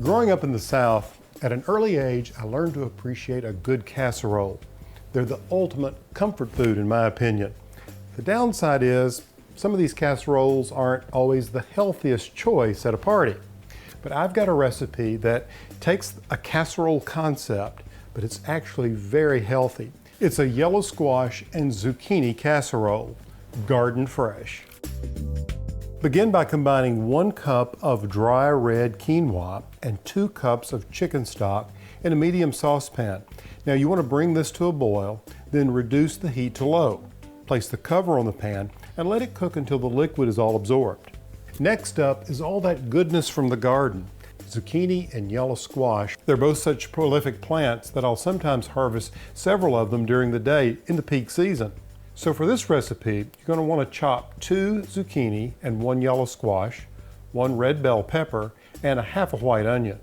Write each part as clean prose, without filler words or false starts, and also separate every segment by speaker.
Speaker 1: Growing up in the South, at an early age, I learned to appreciate a good casserole. They're the ultimate comfort food, in my opinion. The downside is, some of these casseroles aren't always the healthiest choice at a party. But I've got a recipe that takes a casserole concept, but it's actually very healthy. It's a yellow squash and zucchini casserole, garden fresh. Begin by combining 1 cup of dry red quinoa and 2 cups of chicken stock in a medium saucepan. Now you want to bring this to a boil, then reduce the heat to low. Place the cover on the pan and let it cook until the liquid is all absorbed. Next up is all that goodness from the garden. Zucchini and yellow squash. They're both such prolific plants that I'll sometimes harvest several of them during the day in the peak season. So for this recipe, you're going to want to chop 2 zucchini and 1 yellow squash, 1 red bell pepper, and a half a white onion.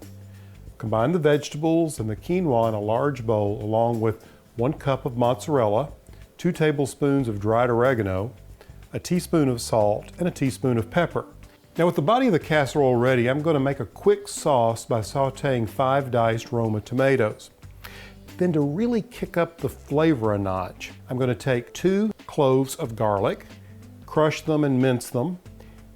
Speaker 1: Combine the vegetables and the quinoa in a large bowl along with 1 cup of mozzarella, 2 tablespoons of dried oregano, a teaspoon of salt, and a teaspoon of pepper. Now with the body of the casserole ready, I'm going to make a quick sauce by sauteing 5 diced Roma tomatoes. Then to really kick up the flavor a notch, I'm going to take 2 cloves of garlic, crush them and mince them,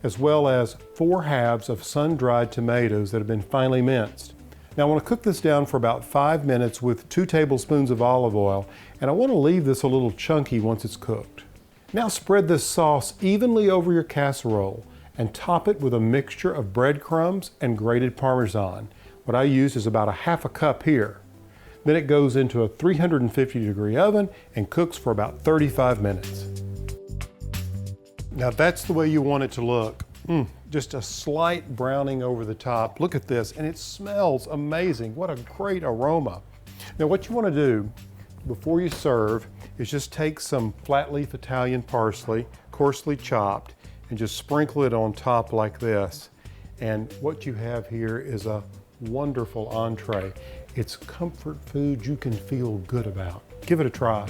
Speaker 1: as well as 4 halves of sun-dried tomatoes that have been finely minced. Now I want to cook this down for about 5 minutes with 2 tablespoons of olive oil, and I want to leave this a little chunky once it's cooked. Now spread this sauce evenly over your casserole and top it with a mixture of breadcrumbs and grated Parmesan. What I use is about a half a cup here. Then it goes into a 350-degree oven and cooks for about 35 minutes. Now that's the way you want it to look. Just a slight browning over the top. Look at this, and it smells amazing. What a great aroma. Now what you want to do before you serve is just take some flat leaf Italian parsley, coarsely chopped, and just sprinkle it on top like this. And what you have here is a wonderful entree. It's comfort food you can feel good about. Give it a try.